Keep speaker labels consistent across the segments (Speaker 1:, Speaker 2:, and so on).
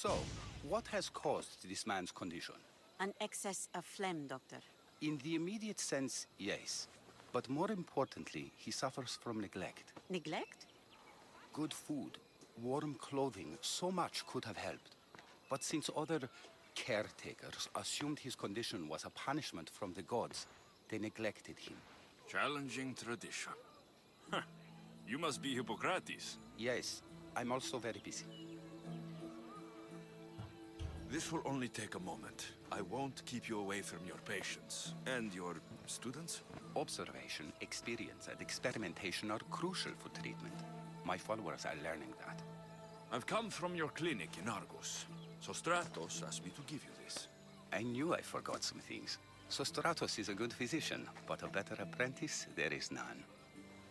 Speaker 1: So, what has caused this man's condition?
Speaker 2: An excess of phlegm, Doctor.
Speaker 1: In the immediate sense, yes. But more importantly, he suffers from neglect.
Speaker 2: Neglect?
Speaker 1: Good food, warm clothing, so much could have helped. But since other caretakers assumed his condition was a punishment from the gods, they neglected him.
Speaker 3: Challenging tradition. Huh. You must be Hippocrates.
Speaker 1: Yes, I'm also very busy.
Speaker 3: This will only take a moment. I won't keep you away from your patients. And your students?
Speaker 1: Observation, experience, and experimentation are crucial for treatment. My followers are learning that.
Speaker 3: I've come from your clinic in Argos. So Stratos asked me to give you this.
Speaker 1: I knew I forgot some things. So Stratos is a good physician, but a better apprentice there is none.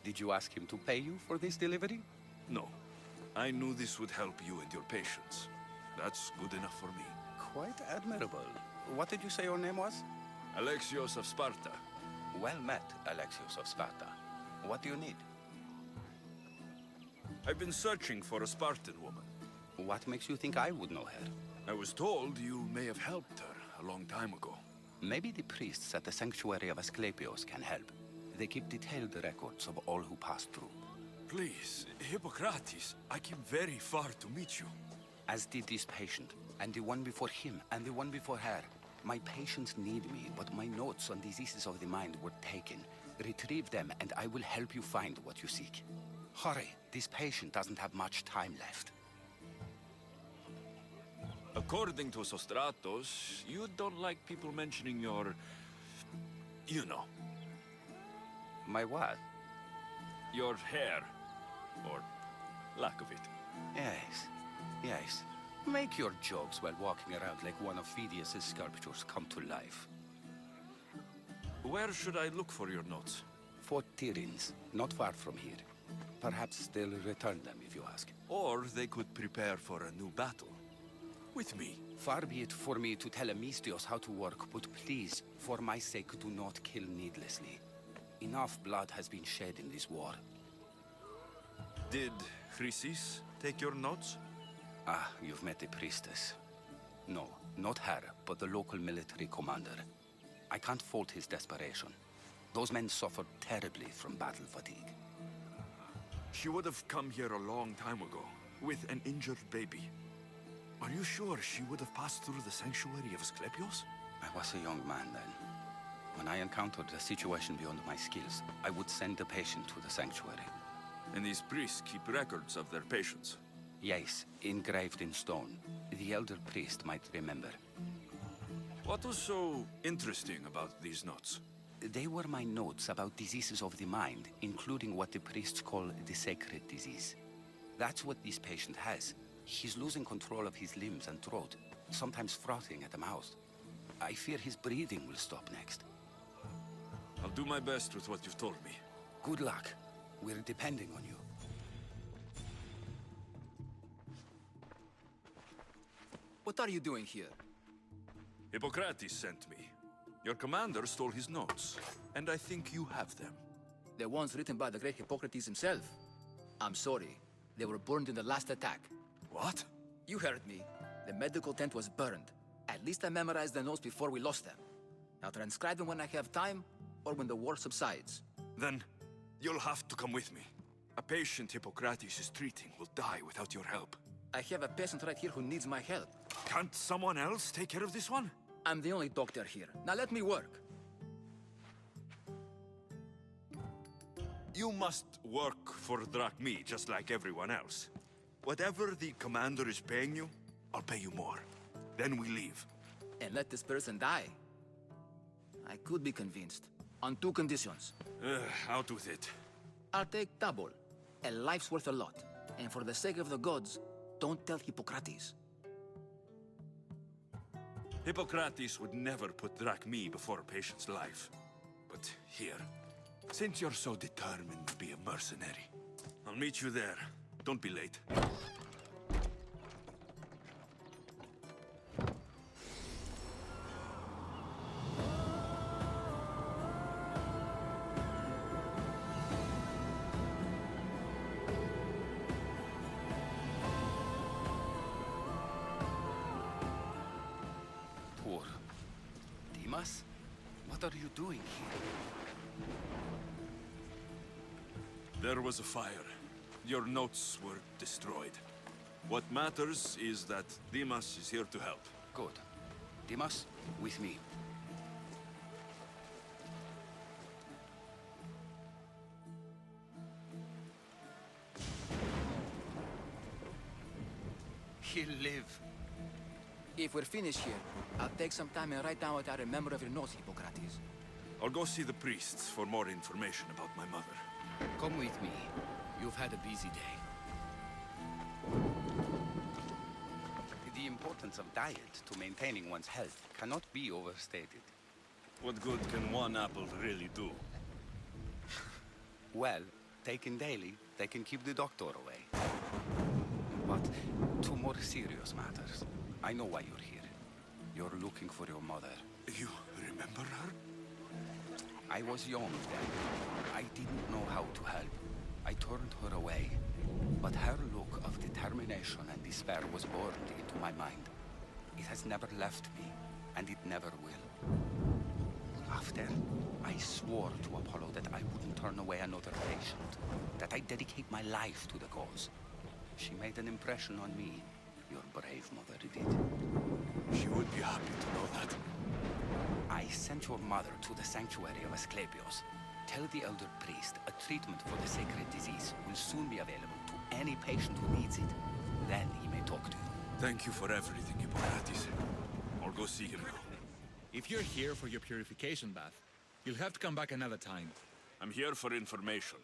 Speaker 1: Did you ask him to pay you for this delivery?
Speaker 3: No. I knew this would help you and your patients. That's good enough for me.
Speaker 1: Quite admirable. What did you say your name was?
Speaker 3: Alexios of Sparta.
Speaker 1: Well met, Alexios of Sparta. What do you need?
Speaker 3: I've been searching for a Spartan woman.
Speaker 1: What makes you think I would know her?
Speaker 3: I was told you may have helped her a long time ago.
Speaker 1: Maybe the priests at the sanctuary of Asclepios can help. They keep detailed records of all who pass through.
Speaker 3: Please, Hippocrates, I came very far to meet you.
Speaker 1: As did this patient, and the one before him, and the one before her. My patients need me, but my notes on diseases of the mind were taken. Retrieve them, and I will help you find what you seek. Hurry, this patient doesn't have much time left.
Speaker 3: According to Sostratos, you don't like people mentioning your... you know.
Speaker 1: My what?
Speaker 3: Your hair. Or lack of it.
Speaker 1: Yes, yes. Make your jokes while walking around like one of Phidias' sculptures come to life.
Speaker 3: Where should I look for your notes?
Speaker 1: Fort Tyrins, not far from here. Perhaps they'll return them if you ask.
Speaker 3: Or they could prepare for a new battle. With me.
Speaker 1: Far be it for me to tell Amistios how to work, but please, for my sake, do not kill needlessly. Enough blood has been shed in this war.
Speaker 3: Did Chrysis take your notes?
Speaker 1: Ah, you've met the priestess. No, not her, but the local military commander. I can't fault his desperation. Those men suffered terribly from battle fatigue.
Speaker 3: She would have come here a long time ago, with an injured baby. Are you sure she would have passed through the sanctuary of Asclepios?
Speaker 1: I was a young man then. When I encountered a situation beyond my skills, I would send the patient to the sanctuary.
Speaker 3: And these priests keep records of their patients?
Speaker 1: Yes, engraved in stone. The elder priest might remember.
Speaker 3: What was so interesting about these notes?
Speaker 1: They were my notes about diseases of the mind, including what the priests call the sacred disease. That's what this patient has. He's losing control of his limbs and throat, sometimes frothing at the mouth. I fear his breathing will stop next.
Speaker 3: I'll do my best with what you've told me.
Speaker 1: Good luck. We're depending on you.
Speaker 4: What are you doing here?
Speaker 3: Hippocrates sent me. Your commander stole his notes, and I think you have them.
Speaker 4: The ones written by the great Hippocrates himself. I'm sorry. They were burned in the last attack.
Speaker 3: What?
Speaker 4: You heard me. The medical tent was burned. At least I memorized the notes before we lost them. I'll transcribe them when I have time, or when the war subsides.
Speaker 3: Then, you'll have to come with me. A patient Hippocrates is treating will die without your help.
Speaker 4: I have a patient right here who needs my help.
Speaker 3: Can't someone else take care of this one?
Speaker 4: I'm the only doctor here. Now let me work.
Speaker 3: You must work for drachmi, just like everyone else. Whatever the commander is paying you, I'll pay you more. Then we leave.
Speaker 4: And let this person die. I could be convinced. On two conditions.
Speaker 3: Out with it.
Speaker 4: I'll take double. A life's worth a lot. And for the sake of the gods, don't tell Hippocrates.
Speaker 3: Hippocrates would never put drachmi before a patient's life. But here, since you're so determined to be a mercenary, I'll meet you there. Don't be late.
Speaker 1: Dimas, what are you doing here?
Speaker 3: There was a fire. Your notes were destroyed. What matters is that Dimas is here to help.
Speaker 1: Good. Dimas, with me. He'll live.
Speaker 4: If we're finished here, I'll take some time and write down what I remember of your notes, Hippocrates.
Speaker 3: I'll go see the priests for more information about my mother.
Speaker 1: Come with me. You've had a busy day. The importance of diet to maintaining one's health cannot be overstated.
Speaker 3: What good can one apple really do?
Speaker 1: Well, taken daily, they can keep the doctor away. But to more serious matters, I know why you're here. You're looking for your mother.
Speaker 3: You remember her?
Speaker 1: I was young then. I didn't know how to help. I turned her away. But her look of determination and despair was burned into my mind. It has never left me, and it never will. After, I swore to Apollo that I wouldn't turn away another patient, that I'd dedicate my life to the cause. She made an impression on me. Your brave mother did.
Speaker 3: She would be happy to know that.
Speaker 1: I sent your mother to the sanctuary of Asclepios. Tell the elder priest a treatment for the sacred disease will soon be available to any patient who needs it. Then he may talk to you.
Speaker 3: Thank you for everything, Hippocrates. I'll go see him now.
Speaker 5: If you're here for your purification bath, you'll have to come back another time.
Speaker 3: I'm here for information.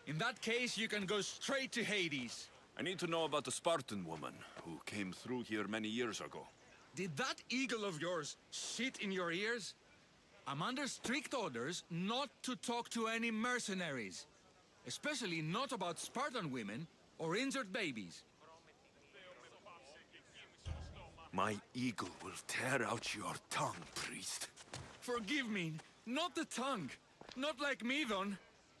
Speaker 5: In that case, you can go straight to Hades.
Speaker 3: I need to know about the Spartan woman who came through here many years ago.
Speaker 5: Did that eagle of yours shit in your ears? I'm under strict orders not to talk to any mercenaries. Especially not about Spartan women or injured babies.
Speaker 3: My eagle will tear out your tongue, priest.
Speaker 5: Forgive me, not the tongue. Not like Medon.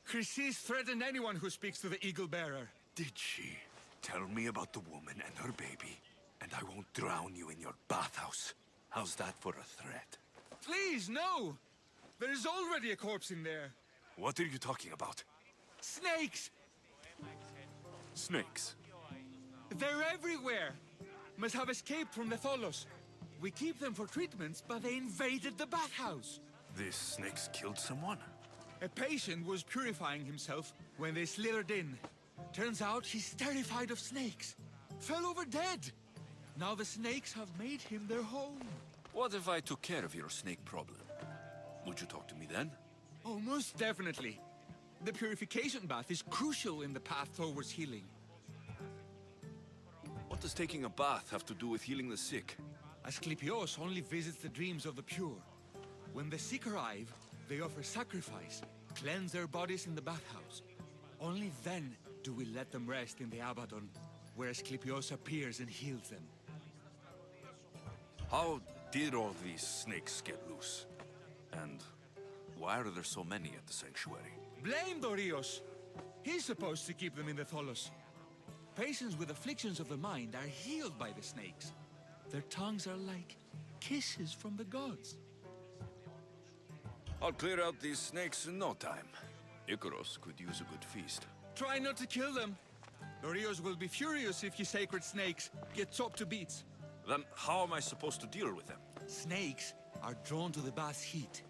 Speaker 5: Chrysis threatened anyone who speaks to the eagle bearer.
Speaker 3: Did she? Tell me about the woman and her baby, and I won't drown you in your bathhouse. How's that for a threat?
Speaker 5: Please, no! There's already a corpse in there.
Speaker 3: What are you talking about?
Speaker 5: Snakes!
Speaker 3: Snakes?
Speaker 5: They're everywhere! Must have escaped from the Tholos. We keep them for treatments, but they invaded the bathhouse.
Speaker 3: These snakes killed someone?
Speaker 5: A patient was purifying himself when they slithered in. Turns out he's terrified of snakes. Fell over dead. Now the snakes have made him their home.
Speaker 3: What if I took care of your snake problem? Would you talk to me then?
Speaker 5: Oh, most definitely. The purification bath is crucial in the path towards healing.
Speaker 3: What does taking a bath have to do with healing the sick?
Speaker 5: Asclepios only visits the dreams of the pure. When the sick arrive, they offer sacrifice, cleanse their bodies in the bathhouse. Only then do we let them rest in the Abaddon, where Asclepios appears and heals them.
Speaker 3: How did all these snakes get loose? And why are there so many at the sanctuary?
Speaker 5: Blame Dorios! He's supposed to keep them in the Tholos. Patients with afflictions of the mind are healed by the snakes. Their tongues are like kisses from the gods.
Speaker 3: I'll clear out these snakes in no time. Icaros could use a good feast.
Speaker 5: Try not to kill them. Dorios will be furious if you sacred snakes get chopped to bits.
Speaker 3: Then how am I supposed to deal with them?
Speaker 5: Snakes are drawn to the bath's heat.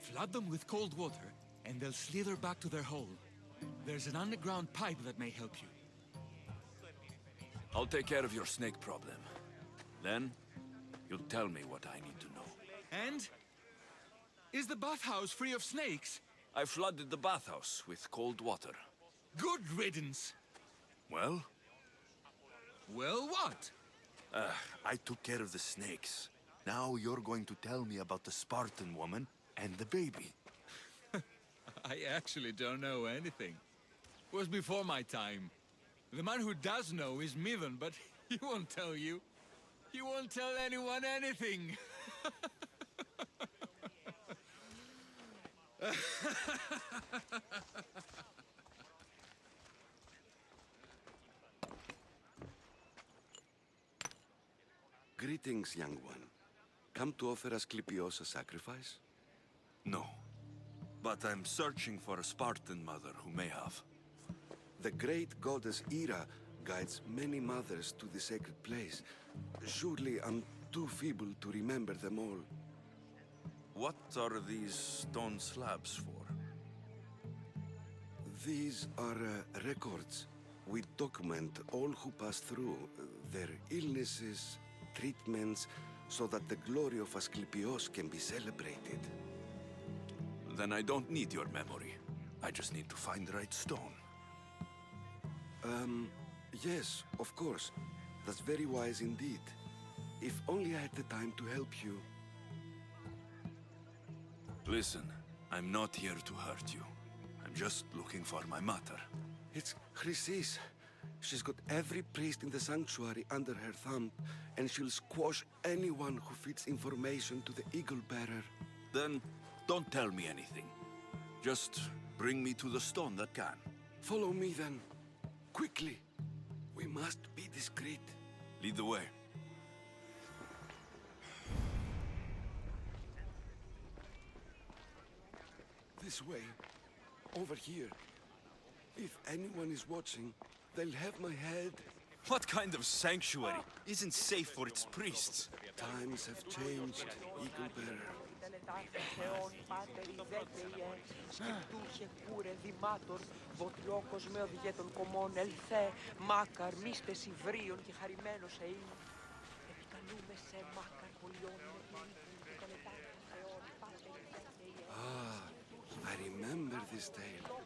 Speaker 5: Flood them with cold water, and they'll slither back to their hole. There's an underground pipe that may help you.
Speaker 3: I'll take care of your snake problem. Then, you'll tell me what I need to know.
Speaker 5: And? Is the bathhouse free of snakes?
Speaker 3: I flooded the bathhouse with cold water.
Speaker 5: Good riddance.
Speaker 3: Well?
Speaker 5: Well, what?
Speaker 3: I took care of the snakes. Now you're going to tell me about the Spartan woman and the baby.
Speaker 5: I actually don't know anything. It was before my time. The man who does know is Midon, but he won't tell you. He won't tell anyone anything.
Speaker 6: Greetings, young one. come to offer Asclepios a sacrifice?
Speaker 3: No. But I'm searching for a Spartan mother who may have.
Speaker 6: The great goddess Hera guides many mothers to the sacred place. Surely I'm too feeble to remember them all.
Speaker 3: What are these stone slabs for?
Speaker 6: These are records. We document all who pass through, their illnesses, treatments, so that the glory of Asclepios can be celebrated.
Speaker 3: Then I don't need your memory. I just need to find the right stone.
Speaker 6: Yes, of course. That's very wise indeed. If only I had the time to help you.
Speaker 3: Listen, I'm not here to hurt you. I'm just looking for my mother.
Speaker 6: It's Chrysis. She's got every priest in the sanctuary under her thumb, and she'll squash anyone who feeds information to the Eagle Bearer.
Speaker 3: Then don't tell me anything. Just bring me to the stone that can.
Speaker 6: Follow me then. Quickly. We must be discreet.
Speaker 3: Lead the way.
Speaker 6: This way. Over here. If anyone is watching, they'll have my head.
Speaker 3: What kind of sanctuary isn't safe for its priests?
Speaker 6: Times have changed, Eagle Bearer. I remember this tale.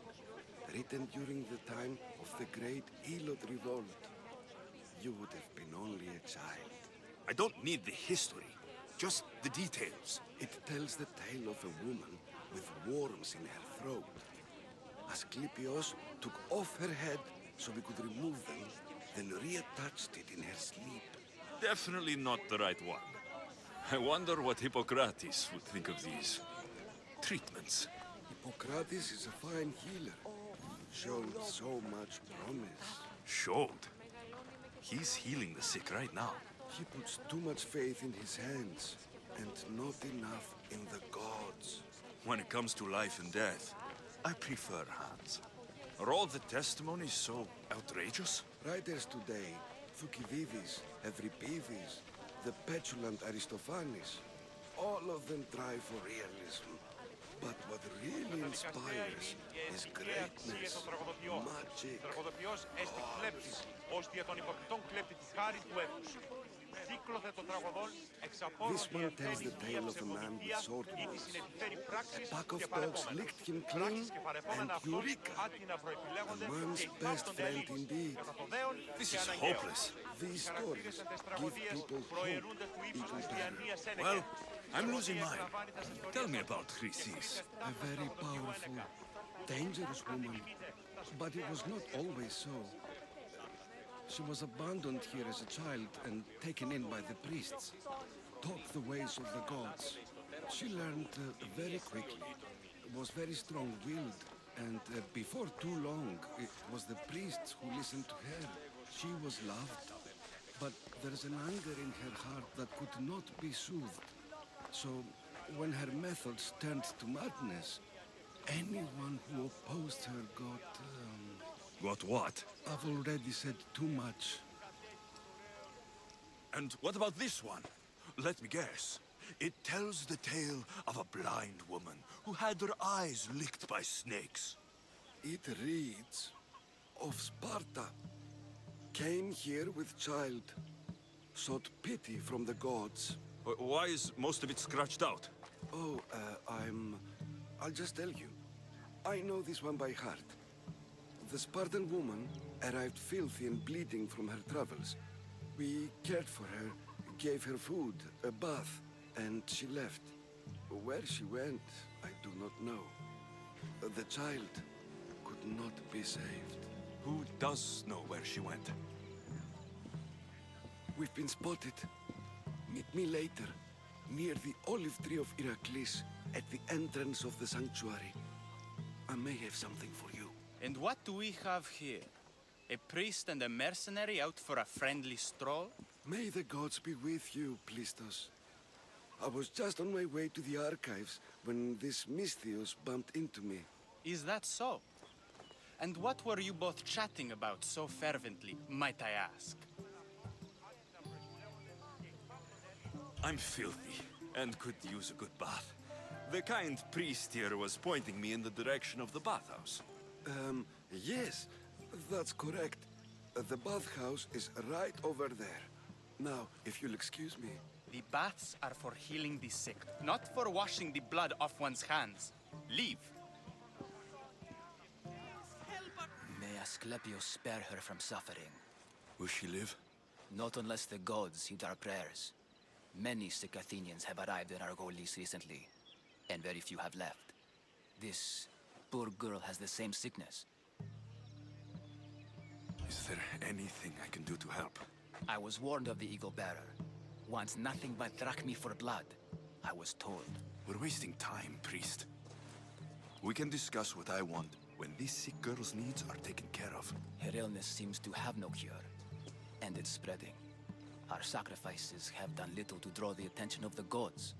Speaker 6: Written during the time of the great Elot revolt. You would have been only a child.
Speaker 3: I don't need the history, just the details.
Speaker 6: It tells the tale of a woman with worms in her throat. Asclepios took off her head so we could remove them, then reattached it in her sleep.
Speaker 3: Definitely not the right one. I wonder what Hippocrates would think of these treatments.
Speaker 6: Hippocrates is a fine healer. Showed so much promise.
Speaker 3: Showed? He's healing the sick right now.
Speaker 6: He puts too much faith in his hands, and not enough in the gods.
Speaker 3: When it comes to life and death, I prefer hands. Are all the testimonies so outrageous?
Speaker 6: Writers today, Thucydides, Euripides, the petulant Aristophanes, all of them try for realism. But what really inspires is greatness, magic, gods. This one tells the tale of a man with sword wounds. A pack of dogs licked him clean, and Eureka! A man's best friend indeed.
Speaker 3: This is hopeless.
Speaker 6: These stories give people hope, Eagle Bearer.
Speaker 3: Well, I'm losing mine. Tell me about Chrysis.
Speaker 6: A very powerful, dangerous woman. But it was not always so. She was abandoned here as a child and taken in by the priests. Taught the ways of the gods. She learned very quickly. Was very strong-willed. And before too long, it was the priests who listened to her. She was loved. But there's an anger in her heart that could not be soothed. So, when her methods turned to madness, anyone who opposed her got...
Speaker 3: Got what?
Speaker 6: I've already said too much.
Speaker 3: And what about this one? Let me guess. It tells the tale of a blind woman who had her eyes licked by snakes.
Speaker 6: It reads of Sparta. Came here with child. Sought pity from the gods.
Speaker 3: Why is most of it scratched out?
Speaker 6: Oh, I'll just tell you. I know this one by heart. The Spartan woman arrived filthy and bleeding from her travels. We cared for her, gave her food, a bath, and she left. Where she went, I do not know. The child could not be saved.
Speaker 3: Who does know where she went?
Speaker 6: We've been spotted. Meet me later, near the olive tree of Heracles, at the entrance of the sanctuary. I may have something for you.
Speaker 7: And what do we have here? A priest and a mercenary out for a friendly stroll?
Speaker 6: May the gods be with you, Plistos. I was just on my way to the archives when this Misthios bumped into me.
Speaker 7: Is that so? And what were you both chatting about so fervently, might I ask?
Speaker 3: I'm filthy, and could use a good bath. The kind priest here was pointing me in the direction of the bathhouse.
Speaker 6: Yes, that's correct. The bathhouse is right over there. Now, if you'll excuse me.
Speaker 7: The baths are for healing the sick, not for washing the blood off one's hands. Leave.
Speaker 4: May Asclepius spare her from suffering.
Speaker 3: Will she live?
Speaker 4: Not unless the gods heed our prayers. Many sick Athenians have arrived in Argolis recently, and very few have left. This poor girl has the same sickness.
Speaker 3: Is there anything I can do to help?
Speaker 4: I was warned of the Eagle Bearer. Wants nothing but drachmi for blood, I was told.
Speaker 3: We're wasting time, priest. We can discuss what I want when this sick girl's needs are taken care of.
Speaker 4: Her illness seems to have no cure, and it's spreading. Our sacrifices have done little to draw the attention of the gods.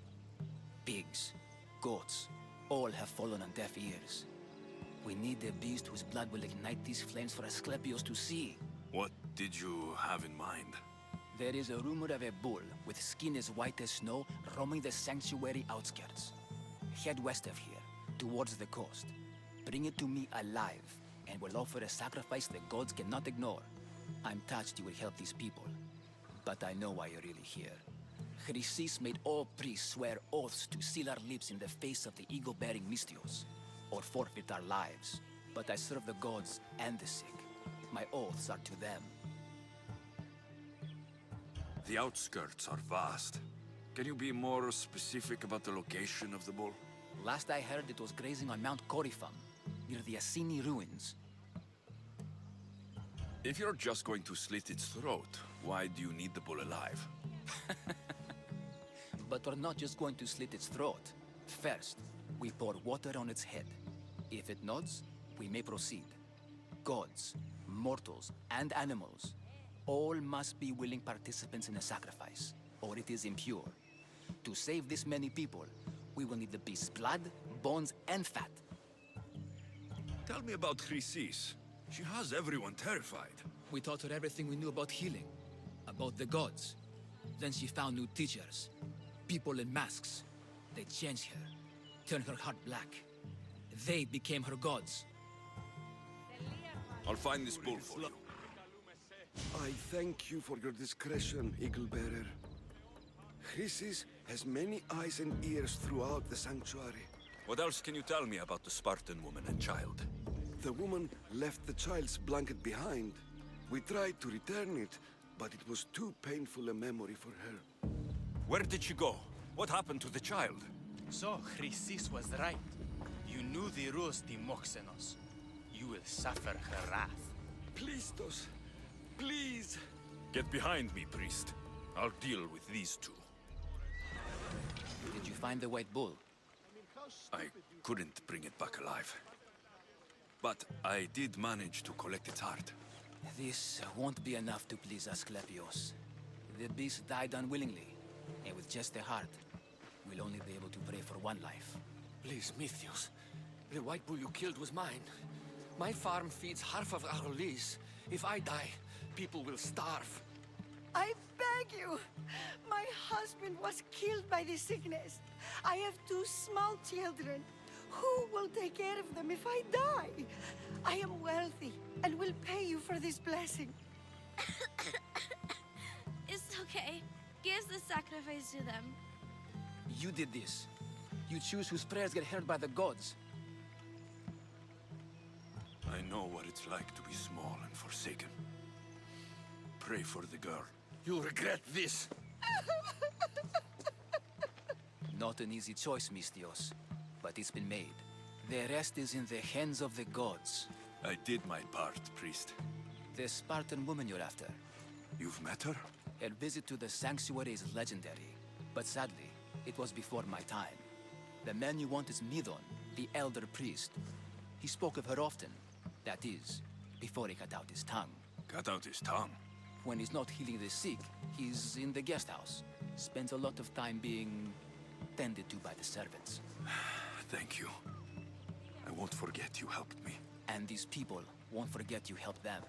Speaker 4: Pigs, goats, all have fallen on deaf ears. We need a beast whose blood will ignite these flames for Asclepius to see.
Speaker 3: What did you have in mind?
Speaker 4: There is a rumor of a bull with skin as white as snow roaming the sanctuary outskirts. Head west of here, towards the coast. Bring it to me alive, and we'll offer a sacrifice the gods cannot ignore. I'm touched you will help these people, but I know why you're really here. Chrysis made all priests swear oaths to seal our lips in the face of the eagle-bearing Misthios, or forfeit our lives. But I serve the gods and the sick. My oaths are to them.
Speaker 3: The outskirts are vast. Can you be more specific about the location of the bull?
Speaker 4: Last I heard, it was grazing on Mount Corifum, near the Assini ruins.
Speaker 3: If you're just going to slit its throat, why do you need the bull alive?
Speaker 4: But we're not just going to slit its throat. First, we pour water on its head. If it nods, we may proceed. Gods, mortals, and animals, all must be willing participants in the sacrifice, or it is impure. To save this many people, we will need the beast's blood, bones, and fat.
Speaker 3: Tell me about Chrysis. She has everyone terrified.
Speaker 4: We taught her everything we knew about healing, about the gods. Then she found new teachers, people in masks. They changed her, turned her heart black. They became her gods.
Speaker 3: I'll find this bull for you.
Speaker 6: I thank you for your discretion, Eagle Bearer. Chrysis has many eyes and ears throughout the sanctuary.
Speaker 3: What else can you tell me about the Spartan woman and child?
Speaker 6: The woman left the child's blanket behind. We tried to return it, but it was too painful a memory for her.
Speaker 3: Where did she go? What happened to the child?
Speaker 7: So Chrysis was right. You knew the rules, Timoxenos. You will suffer her wrath.
Speaker 6: Please, Tos. Please.
Speaker 3: Get behind me, priest. I'll deal with these two.
Speaker 4: Did you find the white bull?
Speaker 3: I couldn't bring it back alive. But I did manage to collect its heart.
Speaker 4: This won't be enough to please Asclepios. The beast died unwillingly, and with just the heart, we'll only be able to pray for one life.
Speaker 8: Please, Misthios. The white bull you killed was mine. My farm feeds half of Argolis. If I die, people will starve.
Speaker 9: I beg you! My husband was killed by this sickness. I have 2 small children. Who will take care of them if I die? I am wealthy and will pay you for this blessing.
Speaker 10: It's okay. Give the sacrifice to them.
Speaker 4: You did this. You choose whose prayers get heard by the gods.
Speaker 3: I know what it's like to be small and forsaken. Pray for the girl.
Speaker 8: You'll regret this.
Speaker 4: Not an easy choice, Misthios, but it's been made. The rest is in the hands of the gods.
Speaker 3: I did my part, priest.
Speaker 4: The Spartan woman you're after.
Speaker 3: You've met her?
Speaker 4: Her visit to the sanctuary is legendary, but sadly, it was before my time. The man you want is Midon, the elder priest. He spoke of her often. That is, before he cut out his tongue.
Speaker 3: Cut out his tongue?
Speaker 4: When he's not healing the sick, he's in the guest house. Spends a lot of time being tended to by the servants.
Speaker 3: Thank you. I won't forget you helped me.
Speaker 4: And these people won't forget you helped them.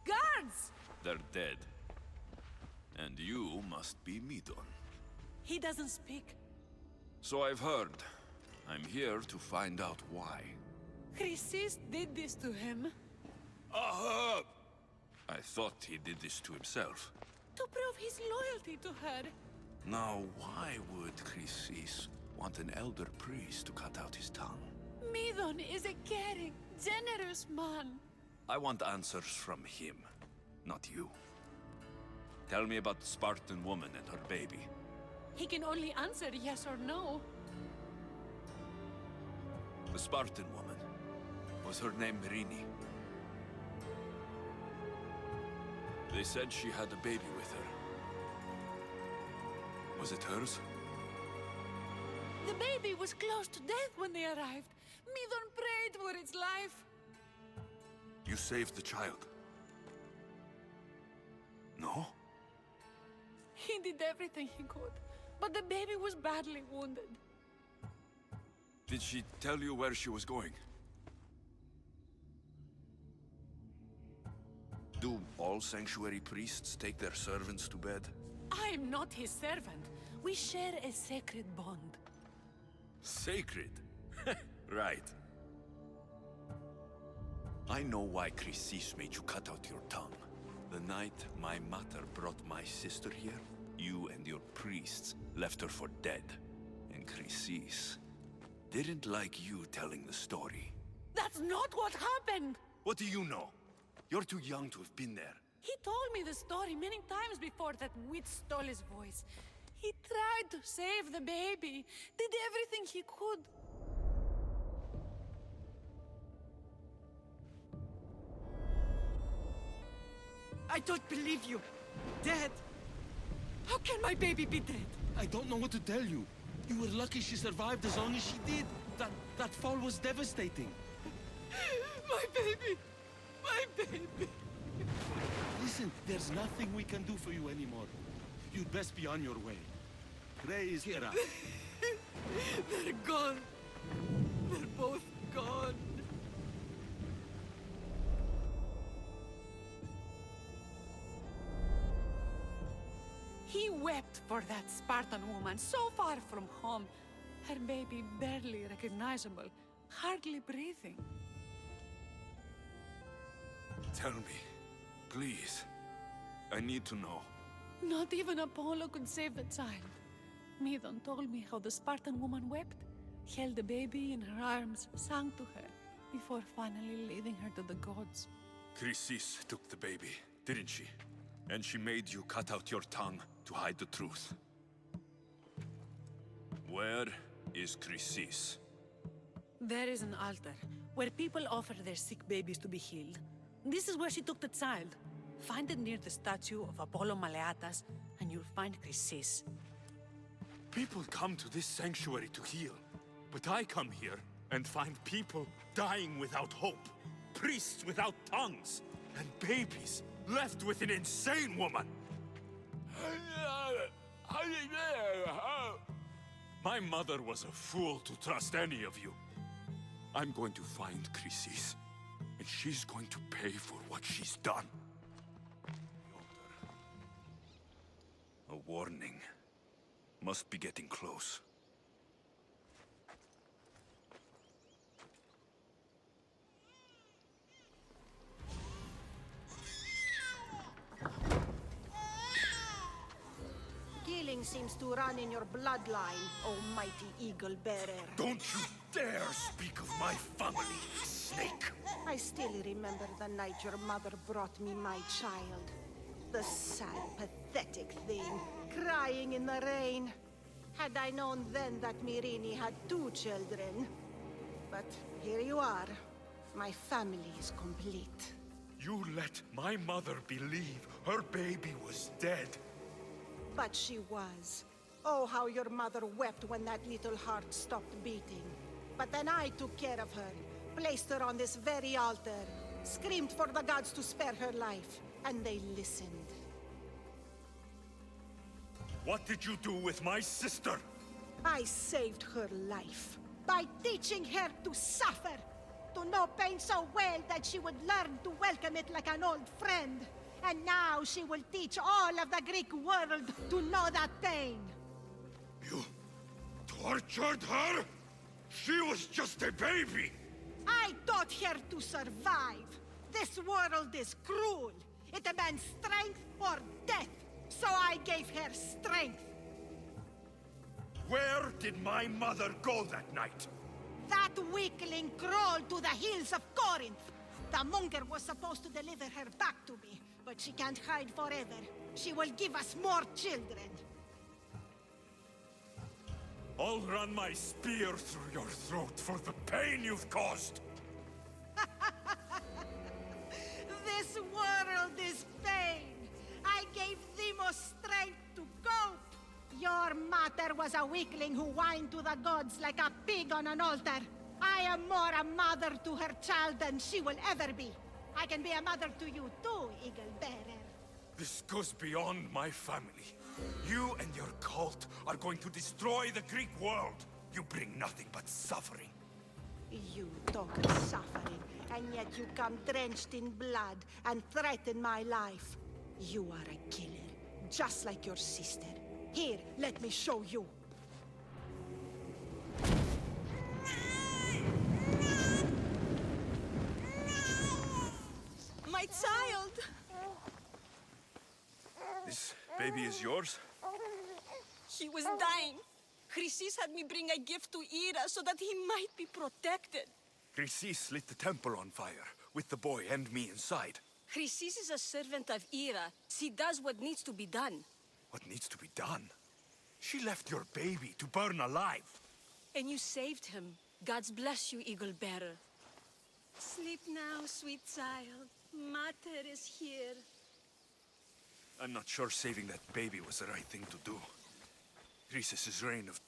Speaker 9: Guards!
Speaker 3: They're dead. And you must be Midon.
Speaker 9: He doesn't speak.
Speaker 3: So I've heard. I'm here to find out why.
Speaker 9: Chrysis did this to him.
Speaker 3: Aha! I thought he did this to himself.
Speaker 9: To prove his loyalty to her.
Speaker 3: Now, why would Chrysis want an elder priest to cut out his tongue?
Speaker 9: Midon is a caring, generous man.
Speaker 3: I want answers from him, not you. Tell me about the Spartan woman and her baby.
Speaker 9: He can only answer yes or no.
Speaker 3: The Spartan woman. Was her name Rini? They said she had a baby with her. Was it hers?
Speaker 9: The baby was close to death when they arrived. Midon prayed for its life.
Speaker 3: You saved the child? No?
Speaker 9: He did everything he could, but the baby was badly wounded.
Speaker 3: Did she tell you where she was going? Do all sanctuary priests take their servants to bed?
Speaker 9: I'm not his servant. We share a sacred bond.
Speaker 3: Sacred? Right. I know why Chrysis made you cut out your tongue. The night my mother brought my sister here, you and your priests left her for dead. And Chrysis didn't like you telling the story.
Speaker 9: That's not what happened!
Speaker 3: What do you know? You're too young to have been there.
Speaker 9: He told me the story many times before that witch stole his voice. He tried to save the baby, did everything he could. I don't believe you. Dead? How can my baby be dead?
Speaker 6: I don't know what to tell you. You were lucky she survived as long as she did. That fall was devastating.
Speaker 9: My baby! My baby!
Speaker 6: Listen, there's nothing we can do for you anymore. You'd best be on your way. Praise Hera.
Speaker 9: They're gone. They're both gone. He wept for that Spartan woman so far from home. Her baby barely recognizable, hardly breathing.
Speaker 3: Tell me, please. I need to know.
Speaker 9: Not even Apollo could save the child. Midon told me how the Spartan woman wept, held the baby in her arms, sang to her, before finally leading her to the gods.
Speaker 3: Chrysis took the baby, didn't she? And she made you cut out your tongue to hide the truth. Where is Chrysis?
Speaker 9: There is an altar, where people offer their sick babies to be healed. This is where she took the child. Find it near the statue of Apollo Maleatas, and you'll find Chrysis.
Speaker 3: People come to this sanctuary to heal. But I come here and find people dying without hope. Priests without tongues. And babies left with an insane woman. My mother was a fool to trust any of you. I'm going to find Chrysis, and she's going to pay for what she's done. A warning. Must be getting close.
Speaker 9: Killing seems to run in your bloodline, oh mighty eagle bearer.
Speaker 3: Don't you dare speak of my family, snake!
Speaker 9: I still remember the night your mother brought me my child. The sad, pathetic thing, crying in the rain. Had I known then that Myrini had 2 children. But here you are. My family is complete.
Speaker 3: You let my mother believe her baby was dead.
Speaker 9: But she was. Oh, how your mother wept when that little heart stopped beating. But then I took care of her, placed her on this very altar, screamed for the gods to spare her life, and they listened.
Speaker 3: What did you do with my sister?
Speaker 9: I saved her life by teaching her to suffer, to know pain so well that she would learn to welcome it like an old friend. And now she will teach all of the Greek world to know that pain.
Speaker 3: You tortured her? She was just a baby!
Speaker 9: I taught her to survive. This world is cruel. It demands strength or death. So I gave her strength.
Speaker 3: Where did my mother go that night?
Speaker 9: That weakling crawled to the hills of Corinth. The monger was supposed to deliver her back to me, but she can't hide forever. She will give us more children.
Speaker 3: I'll run my spear through your throat for the pain you've caused!
Speaker 9: This world is pain. I gave Demos strength to cope. Your mater was a weakling who whined to the gods like a pig on an altar. I am more a mother to her child than she will ever be. I can be a mother to you too, Eagle Bearer.
Speaker 3: This goes beyond my family. You and your cult are going to destroy the Greek world. You bring nothing but suffering.
Speaker 9: You talk of suffering, and yet you come drenched in blood and threaten my life. You are a killer, just like your sister. Here, let me show you.
Speaker 11: My child!
Speaker 3: This baby is yours?
Speaker 11: He was dying. Chrysis had me bring a gift to Ira so that he might be protected.
Speaker 3: Chrysis lit the temple on fire, with the boy and me inside.
Speaker 11: Chrysis is a servant of Ira. She does what needs to be done.
Speaker 3: What needs to be done? She left your baby to burn alive.
Speaker 11: And you saved him. God's bless you, Eagle Bearer. Sleep now, sweet child. Mater is here.
Speaker 3: I'm not sure saving that baby was the right thing to do. Chrysis' reign of